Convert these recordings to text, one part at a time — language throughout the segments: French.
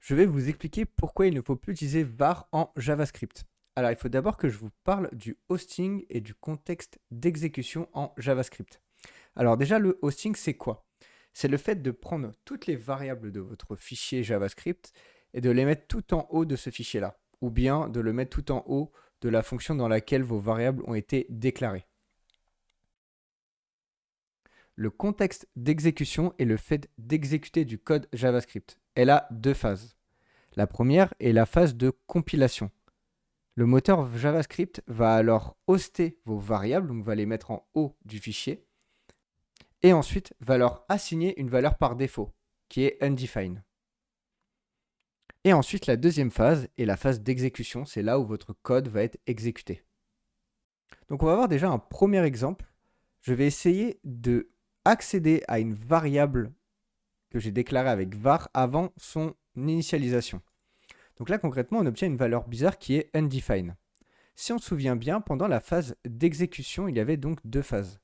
Je vais vous expliquer pourquoi il ne faut plus utiliser var en JavaScript. Alors, il faut d'abord que je vous parle du hosting et du contexte d'exécution en JavaScript. Alors déjà, le hosting, c'est quoi? C'est le fait de prendre toutes les variables de votre fichier JavaScript et de les mettre tout en haut de ce fichier-là, ou bien de le mettre tout en haut de la fonction dans laquelle vos variables ont été déclarées. Le contexte d'exécution est le fait d'exécuter du code JavaScript. Elle a deux phases. La première est la phase de compilation. Le moteur JavaScript va alors hoster vos variables, donc va les mettre en haut du fichier, et ensuite va leur assigner une valeur par défaut, qui est undefined. Et ensuite, la deuxième phase est la phase d'exécution, c'est là où votre code va être exécuté. Donc on va voir déjà un premier exemple. Je vais essayer de accéder à une variable que j'ai déclarée avec var avant son initialisation. Donc là, concrètement, on obtient une valeur bizarre qui est undefined. Si on se souvient bien, pendant la phase d'exécution, il y avait donc deux phases.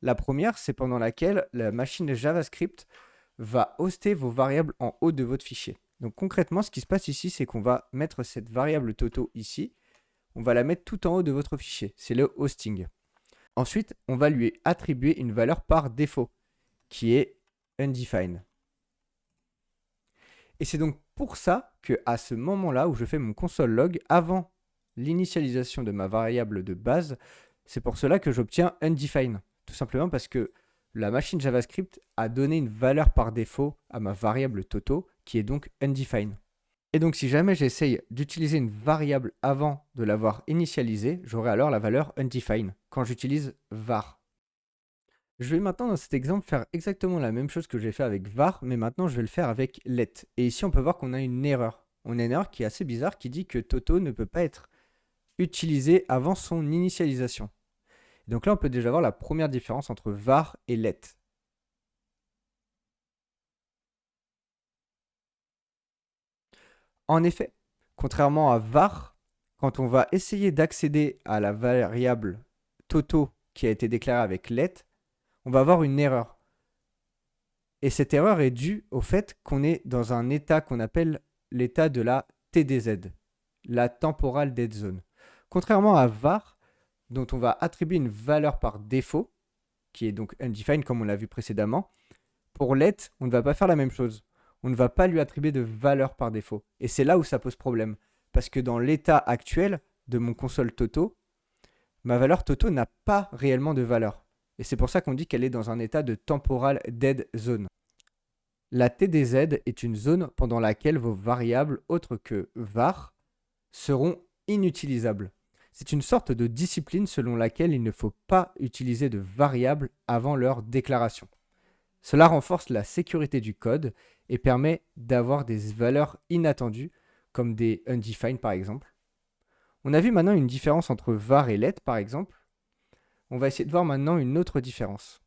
La première, c'est pendant laquelle la machine JavaScript va hoster vos variables en haut de votre fichier. Donc concrètement, ce qui se passe ici, c'est qu'on va mettre cette variable Toto ici. On va la mettre tout en haut de votre fichier. C'est le hosting. Ensuite, on va lui attribuer une valeur par défaut, qui est undefined. Et c'est donc pour ça qu'à ce moment-là où je fais mon console log, avant l'initialisation de ma variable de base, c'est pour cela que j'obtiens undefined. Tout simplement parce que la machine JavaScript a donné une valeur par défaut à ma variable Toto, qui est donc undefined. Et donc si jamais j'essaye d'utiliser une variable avant de l'avoir initialisée, j'aurai alors la valeur undefined quand j'utilise var. Je vais maintenant dans cet exemple faire exactement la même chose que j'ai fait avec var, mais maintenant je vais le faire avec let. Et ici on peut voir qu'on a une erreur. On a une erreur qui est assez bizarre qui dit que Toto ne peut pas être utilisé avant son initialisation. Donc là on peut déjà voir la première différence entre var et let. En effet, contrairement à var, quand on va essayer d'accéder à la variable Toto qui a été déclarée avec let, on va avoir une erreur. Et cette erreur est due au fait qu'on est dans un état qu'on appelle l'état de la TDZ, la Temporal Dead Zone. Contrairement à var, dont on va attribuer une valeur par défaut, qui est donc undefined comme on l'a vu précédemment, pour let, on ne va pas faire la même chose. On ne va pas lui attribuer de valeur par défaut. Et c'est là où ça pose problème. Parce que dans l'état actuel de mon console Toto, ma valeur Toto n'a pas réellement de valeur. Et c'est pour ça qu'on dit qu'elle est dans un état de Temporal Dead Zone. La TDZ est une zone pendant laquelle vos variables autres que var seront inutilisables. C'est une sorte de discipline selon laquelle il ne faut pas utiliser de variables avant leur déclaration. Cela renforce la sécurité du code et permet d'avoir des valeurs inattendues, comme des undefined par exemple. On a vu maintenant une différence entre var et let par exemple. On va essayer de voir maintenant une autre différence.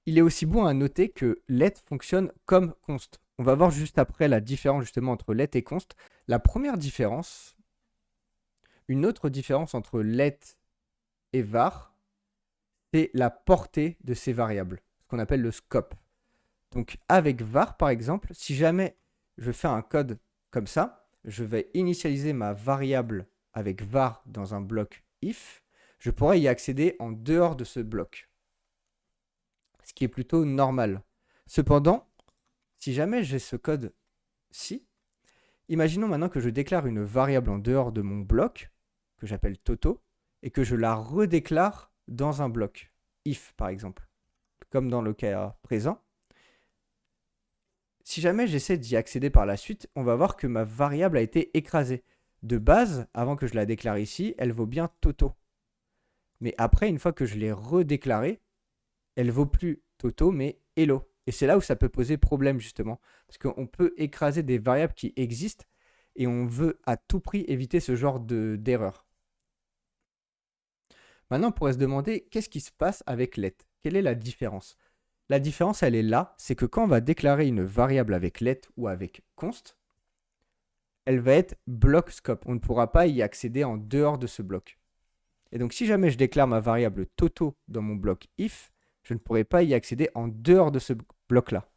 Il est aussi bon à noter que let fonctionne comme const. On va voir juste après la différence justement entre let et const. La première différence, une autre différence entre let et var, c'est la portée de ces variables, ce qu'on appelle le scope. Donc avec var par exemple, si jamais je fais un code comme ça, je vais initialiser ma variable avec var dans un bloc if, je pourrais y accéder en dehors de ce bloc, ce qui est plutôt normal. Cependant, si jamais j'ai ce code-ci, imaginons maintenant que je déclare une variable en dehors de mon bloc, que j'appelle Toto, et que je la redéclare dans un bloc, if par exemple, comme dans le cas présent. Si jamais j'essaie d'y accéder par la suite, on va voir que ma variable a été écrasée. De base, avant que je la déclare ici, elle vaut bien Toto. Mais après, une fois que je l'ai redéclarée, elle vaut plus Toto, mais Hello. Et c'est là où ça peut poser problème justement. Parce qu'on peut écraser des variables qui existent et on veut à tout prix éviter ce genre d'erreur. Maintenant, on pourrait se demander qu'est-ce qui se passe avec let? Quelle est la différence? La différence, elle est là, c'est que quand on va déclarer une variable avec let ou avec const, elle va être block scope. On ne pourra pas y accéder en dehors de ce bloc. Et donc, si jamais je déclare ma variable Toto dans mon bloc if, je ne pourrai pas y accéder en dehors de ce bloc-là.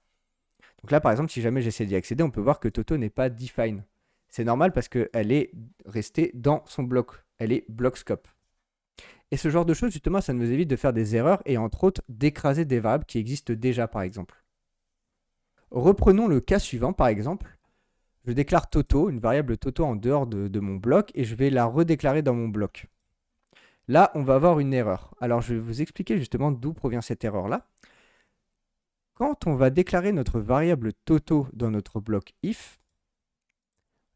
Donc là, par exemple, si jamais j'essaie d'y accéder, on peut voir que Toto n'est pas define. C'est normal parce qu'elle est restée dans son bloc. Elle est block scope. Et ce genre de choses, justement, ça nous évite de faire des erreurs et entre autres d'écraser des variables qui existent déjà, par exemple. Reprenons le cas suivant, par exemple. Je déclare Toto, une variable Toto en dehors de mon bloc et je vais la redéclarer dans mon bloc. Là, on va avoir une erreur. Alors, je vais vous expliquer justement d'où provient cette erreur-là. Quand on va déclarer notre variable Toto dans notre bloc if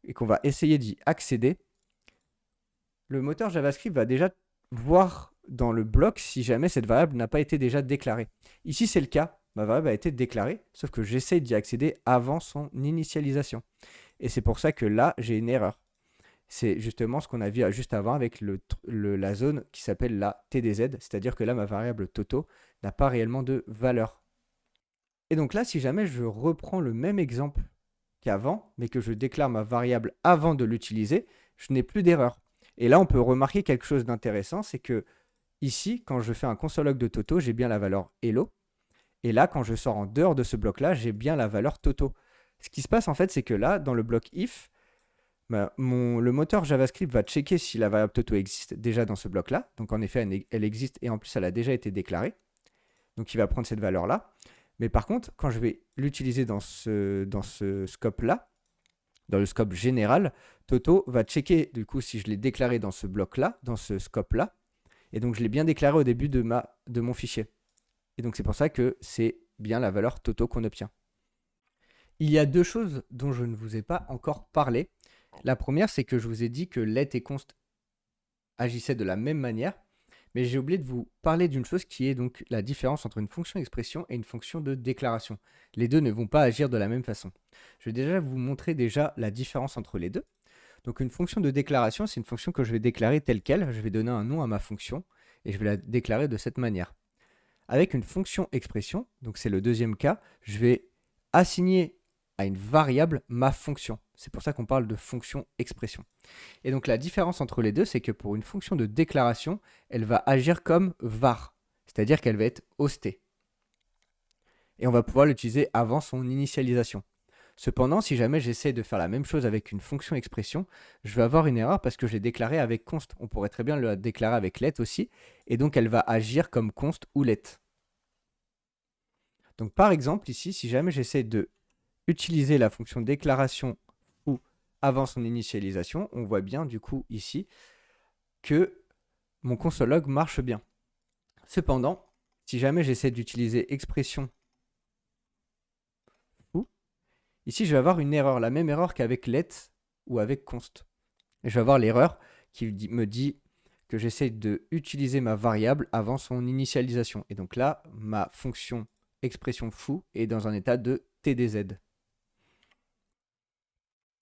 et qu'on va essayer d'y accéder, le moteur JavaScript va déjà voir dans le bloc si jamais cette variable n'a pas été déjà déclarée. Ici, c'est le cas. Ma variable a été déclarée, sauf que j'essaie d'y accéder avant son initialisation. Et c'est pour ça que là, j'ai une erreur. C'est justement ce qu'on a vu juste avant avec la zone qui s'appelle la TDZ, c'est-à-dire que là, ma variable Toto n'a pas réellement de valeur. Et donc là, si jamais je reprends le même exemple qu'avant, mais que je déclare ma variable avant de l'utiliser, je n'ai plus d'erreur. Et là, on peut remarquer quelque chose d'intéressant, c'est que ici, quand je fais un console.log de Toto, j'ai bien la valeur hello. Et là, quand je sors en dehors de ce bloc-là, j'ai bien la valeur Toto. Ce qui se passe en fait, c'est que là, dans le bloc if, le moteur JavaScript va checker si la variable Toto existe déjà dans ce bloc-là. Donc en effet, elle existe et en plus, elle a déjà été déclarée. Donc il va prendre cette valeur-là. Mais par contre, quand je vais l'utiliser dans ce scope-là, dans le scope général, Toto va checker du coup si je l'ai déclaré dans ce bloc-là, dans ce scope-là. Et donc je l'ai bien déclaré au début de mon fichier. Et donc c'est pour ça que c'est bien la valeur Toto qu'on obtient. Il y a deux choses dont je ne vous ai pas encore parlé. La première, c'est que je vous ai dit que let et const agissaient de la même manière, mais j'ai oublié de vous parler d'une chose qui est donc la différence entre une fonction expression et une fonction de déclaration. Les deux ne vont pas agir de la même façon. Je vais déjà vous montrer la différence entre les deux. Donc une fonction de déclaration, c'est une fonction que je vais déclarer telle qu'elle. Je vais donner un nom à ma fonction et je vais la déclarer de cette manière. Avec une fonction expression, donc c'est le deuxième cas, je vais assigner à une variable ma fonction. C'est pour ça qu'on parle de fonction expression. Et donc la différence entre les deux, c'est que pour une fonction de déclaration, elle va agir comme var, c'est-à-dire qu'elle va être hostée. Et on va pouvoir l'utiliser avant son initialisation. Cependant, si jamais j'essaie de faire la même chose avec une fonction expression, je vais avoir une erreur parce que je l'ai déclarée avec const. On pourrait très bien le déclarer avec let aussi, et donc elle va agir comme const ou let. Donc par exemple, ici, si jamais j'essaie de utiliser la fonction déclaration ou avant son initialisation, on voit bien du coup ici que mon console.log marche bien. Cependant, si jamais j'essaie d'utiliser expression foo, ici je vais avoir une erreur, la même erreur qu'avec let ou avec const. Et je vais avoir l'erreur qui me dit que j'essaie d'utiliser ma variable avant son initialisation. Et donc là, ma fonction expression foo est dans un état de TDZ.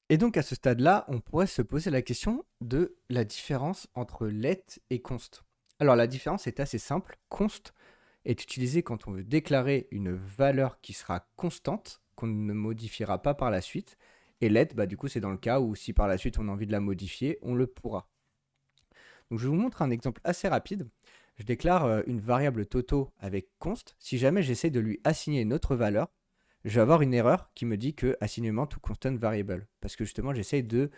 Et donc à ce stade-là, on pourrait se poser la question de la différence entre let et const. Alors la différence est assez simple. Const est utilisé quand on veut déclarer une valeur qui sera constante, qu'on ne modifiera pas par la suite. Et let, du coup, c'est dans le cas où si par la suite on a envie de la modifier, on le pourra. Donc je vous montre un exemple assez rapide. Je déclare une variable Toto avec const. Si jamais j'essaie de lui assigner une autre valeur, je vais avoir une erreur qui me dit que assignement to constant variable. Parce que justement, j'essaie de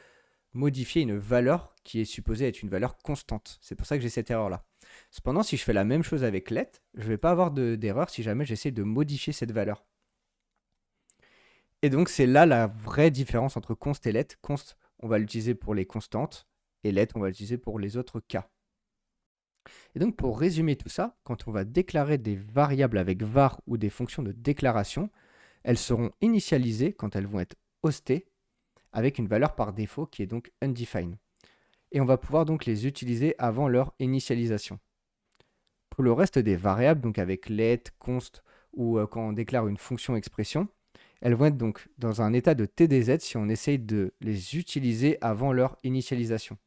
modifier une valeur qui est supposée être une valeur constante. C'est pour ça que j'ai cette erreur-là. Cependant, si je fais la même chose avec let, je ne vais pas avoir d'erreur si jamais j'essaie de modifier cette valeur. Et donc, c'est là la vraie différence entre const et let. Const, on va l'utiliser pour les constantes, et let, on va l'utiliser pour les autres cas. Et donc, pour résumer tout ça, quand on va déclarer des variables avec var ou des fonctions de déclaration, elles seront initialisées quand elles vont être hostées avec une valeur par défaut qui est donc undefined. Et on va pouvoir donc les utiliser avant leur initialisation. Pour le reste des variables, donc avec let, const ou quand on déclare une fonction expression, elles vont être donc dans un état de TDZ si on essaye de les utiliser avant leur initialisation.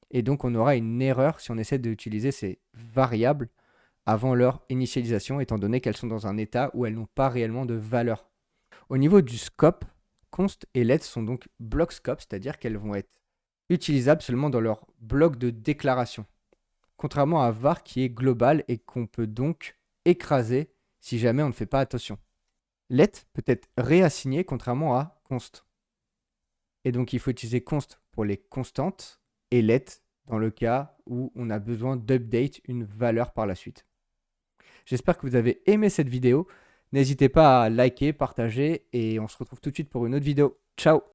Et donc on aura une erreur si on essaie d'utiliser ces variables avant leur initialisation, étant donné qu'elles sont dans un état où elles n'ont pas réellement de valeur. Au niveau du scope, const et let sont donc block scope, c'est-à-dire qu'elles vont être utilisables seulement dans leur bloc de déclaration. Contrairement à var qui est global et qu'on peut donc écraser si jamais on ne fait pas attention. let peut être réassigné contrairement à const. Et donc il faut utiliser const pour les constantes et let dans le cas où on a besoin d'update une valeur par la suite. J'espère que vous avez aimé cette vidéo. N'hésitez pas à liker, partager et on se retrouve tout de suite pour une autre vidéo. Ciao!